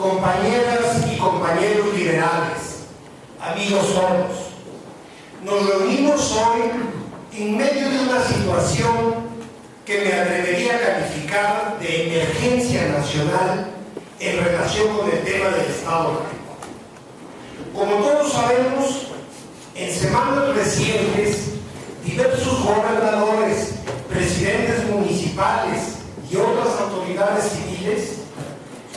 compañeras y compañeros liberales, amigos todos, nos reunimos hoy en medio de una situación que me atrevería a calificar de emergencia nacional en relación con el tema del Estado laico. Como todos sabemos, en semanas recientes, diversos gobernadores, presidentes municipales y otras autoridades civiles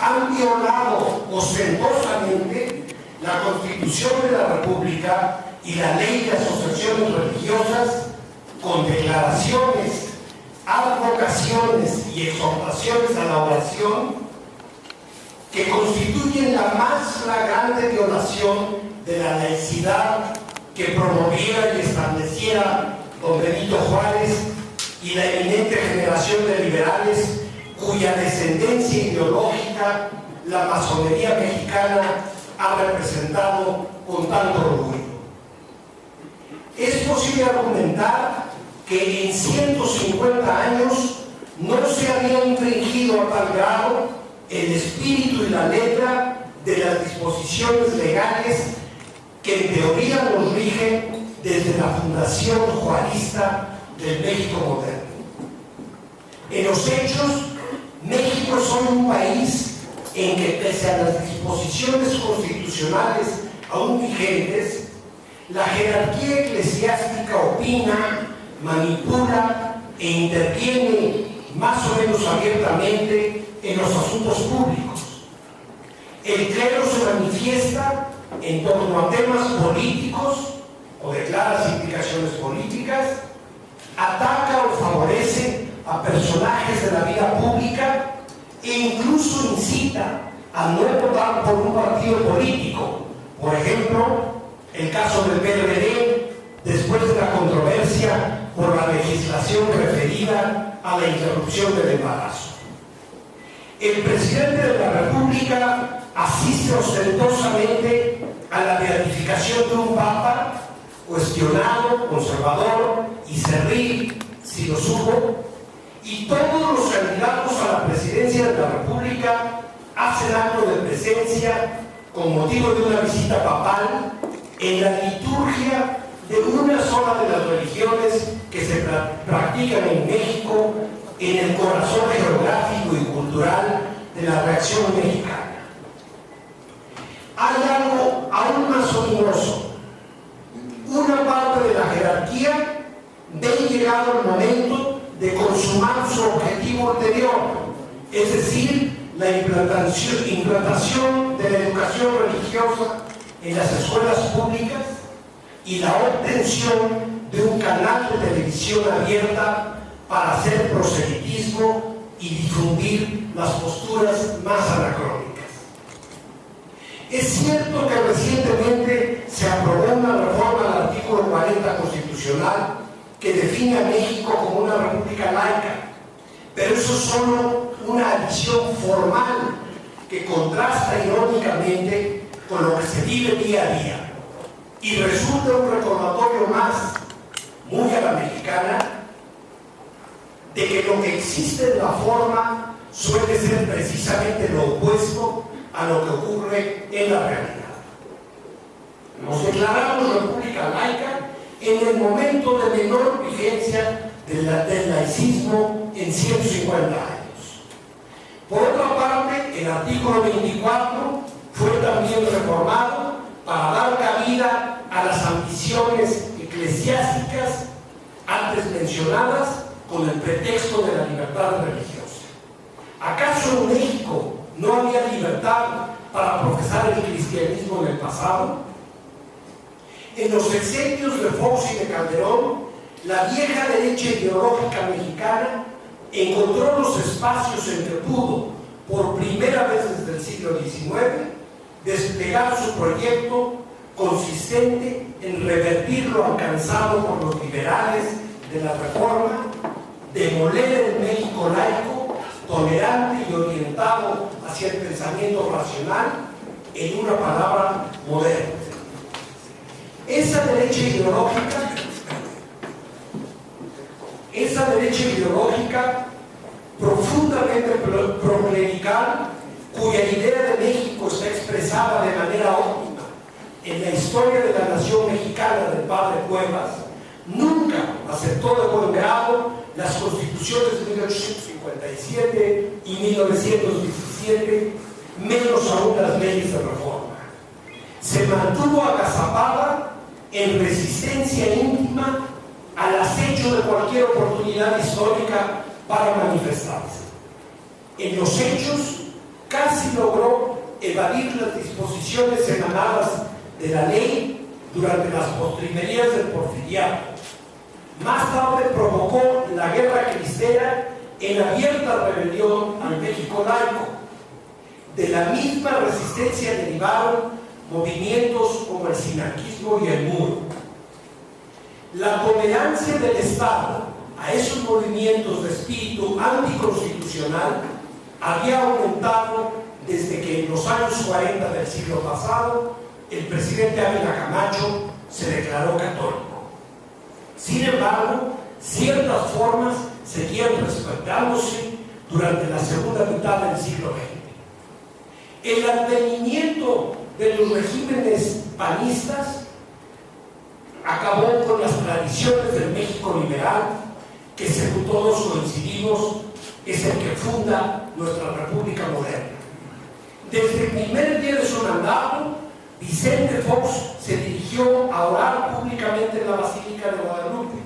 han violado ostentosamente la Constitución de la República y la Ley de Asociaciones Religiosas con declaraciones, advocaciones y exhortaciones a la oración que constituyen la más flagrante violación de la laicidad que promoviera y estableciera don Benito Juárez y la eminente generación de liberales cuya descendencia ideológica la masonería mexicana ha representado con tanto orgullo. Es posible argumentar que en 150 años no se había infringido a tal grado el espíritu y la letra de las disposiciones legales que en teoría nos rigen desde la fundación juarista del México moderno. En los hechos, México es hoy un país en que, pese a las disposiciones constitucionales aún vigentes, la jerarquía eclesiástica opina, manipula e interviene más o menos abiertamente en los asuntos públicos. El clero se manifiesta en torno a temas políticos o de claras implicaciones políticas, ataca o favorece a personajes de la vida pública e incluso incita a no votar por un partido político. Por ejemplo, el caso del PRD, después de la controversia por la legislación referida a la interrupción del embarazo. El presidente de la República asiste ostentosamente a la beatificación de un papa cuestionado, conservador y servil, si lo supo, y todos los candidatos a la presidencia de la República hacen acto de presencia con motivo de una visita papal en la liturgia de una sola de las religiones que se practican en México, en el corazón geográfico y cultural de la reacción mexicana. Hay algo aún más ominoso. Una parte de la jerarquía ve llegado el momento de consumar su objetivo anterior, es decir, la implantación de la educación religiosa en las escuelas públicas y la obtención de un canal de televisión abierta para hacer proselitismo y difundir las posturas más anacrónicas. Es cierto que recientemente se aprobó una reforma al artículo 40 constitucional que define a México como una república laica, pero eso es solo una adición formal que contrasta irónicamente con lo que se vive día a día y resulta un recordatorio más, muy a la mexicana, de que lo que existe en la forma suele ser precisamente lo opuesto a lo que ocurre en la realidad. Nos declaramos república laica en el momento de menor vigencia del laicismo en 150 años. Por otra parte, el artículo 24 fue también reformado para dar cabida a las ambiciones eclesiásticas antes mencionadas con el pretexto de la libertad religiosa. ¿Acaso en México no había libertad para profesar el cristianismo en el pasado? En los sexenios de Fox y de Calderón, la vieja derecha ideológica mexicana encontró los espacios en que pudo, por primera vez desde el siglo XIX, desplegar su proyecto consistente en revertir lo alcanzado por los liberales de la Reforma, demoler el México laico, tolerante y orientado hacia el pensamiento racional, en una palabra, moderno. Esa derecha ideológica profundamente proclerical, cuya idea de México está expresada de manera óptima en la historia de la nación mexicana del padre Cuevas, nunca aceptó de buen grado las constituciones de 1857 y 1917, menos aún las leyes de reforma. Se mantuvo agazapada en resistencia íntima al acecho de cualquier oportunidad histórica para manifestarse. En los hechos, casi logró evadir las disposiciones emanadas de la ley durante las postrimerías del Porfiriato. Más tarde provocó la guerra cristera en abierta rebelión al México laico. De la misma resistencia derivaron movimientos como el sinarquismo y el muro. La tolerancia del Estado a esos movimientos de espíritu anticonstitucional había aumentado desde que en los años 40 del siglo pasado el presidente Ávila Camacho se declaró católico. Sin embargo, ciertas formas seguían respetándose durante la segunda mitad del siglo XX. El advenimiento de los regímenes panistas acabó con las tradiciones del México liberal, que según todos coincidimos es el que funda nuestra República moderna. Desde el primer día de su mandato, Vicente Fox se dirigió a orar públicamente en la Basílica de Guadalupe.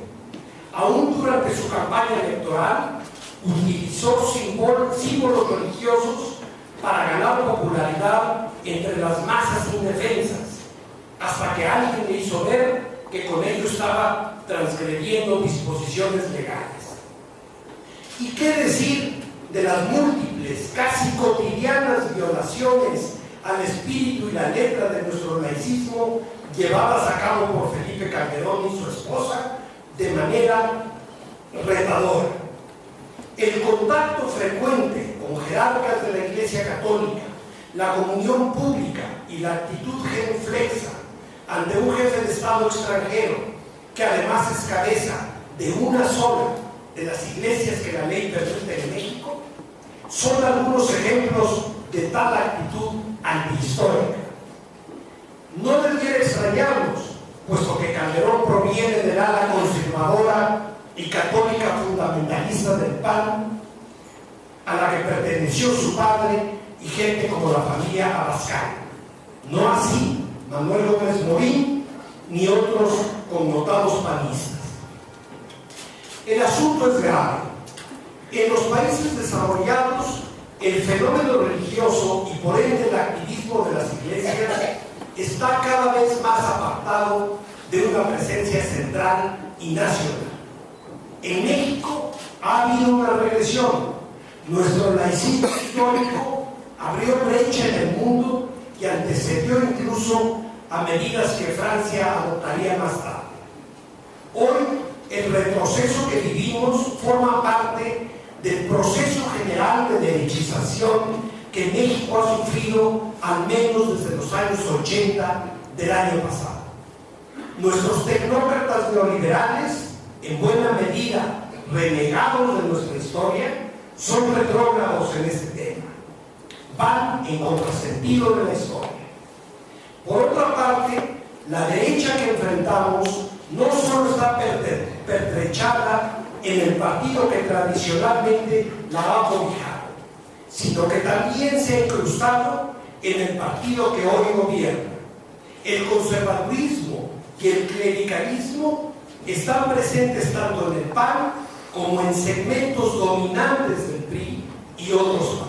Aún durante su campaña electoral, utilizó símbolos religiosos para ganar popularidad entre las masas indefensas, hasta que alguien le hizo ver que con ello estaba transgrediendo disposiciones legales. ¿Y qué decir de las múltiples, casi cotidianas violaciones al espíritu y la letra de nuestro laicismo llevadas a cabo por Felipe Calderón y su esposa de manera retadora? El contacto frecuente con jerarcas de la Iglesia Católica, la comunión pública y la actitud genuflexa ante un jefe de Estado extranjero, que además es cabeza de una sola de las iglesias que la ley permite en México, son algunos ejemplos de tal actitud antihistórica. No debiera extrañarnos, puesto que Calderón proviene del ala conservadora y católica fundamentalista del PAN, a la que perteneció su padre y gente como la familia Abascal. No así Manuel López Morín ni otros connotados panistas. El asunto es grave. En los países desarrollados, el fenómeno religioso y por ende el activismo de las iglesias está cada vez más apartado de una presencia central y nacional. En México ha habido una regresión. Nuestro laicismo histórico abrió brecha en el mundo y antecedió incluso a medidas que Francia adoptaría más tarde. Hoy, el retroceso que vivimos forma parte del proceso general de derechización que México ha sufrido al menos desde los años 80 del año pasado. Nuestros tecnócratas neoliberales, en buena medida renegados de nuestra historia, son retrógrados en este tema. Van en contrasentido de la historia. Por otra parte, la derecha que enfrentamos no solo está pertrechada en el partido que tradicionalmente la ha cobijado, sino que también se ha incrustado en el partido que hoy gobierna. El conservadurismo y el clericalismo están presentes tanto en el PAN como en segmentos dominantes del PRI y otros partidos.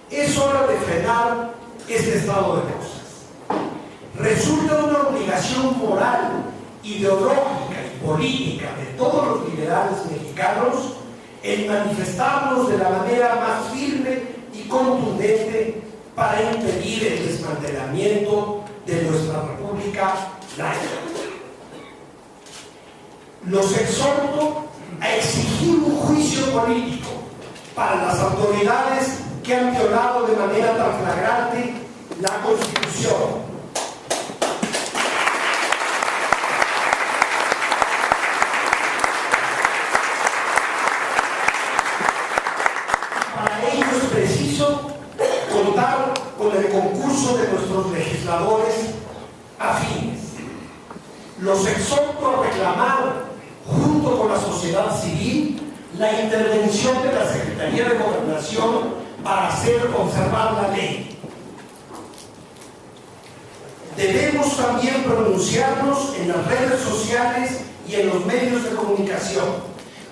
Es hora de frenar este estado de cosas. Resulta una obligación moral, ideológica y política de todos los liberales mexicanos el manifestarnos de la manera más firme y contundente para impedir el desmantelamiento de nuestra república laica. Los exhorto a exigir un juicio político para las autoridades que han violado de manera tan flagrante la Constitución. Para ello es preciso afines. Los exhorto a reclamar, junto con la sociedad civil, la intervención de la Secretaría de Gobernación para hacer conservar la ley. Debemos también pronunciarnos en las redes sociales y en los medios de comunicación.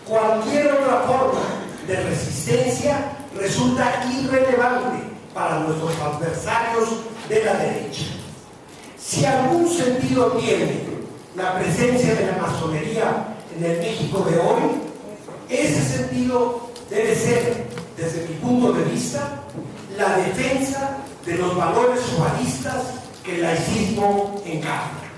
Cualquier otra forma de resistencia resulta irrelevante para nuestros adversarios de la derecha. Si algún sentido tiene la presencia de la masonería en el México de hoy, ese sentido debe ser, desde mi punto de vista, la defensa de los valores humanistas que el laicismo encarna.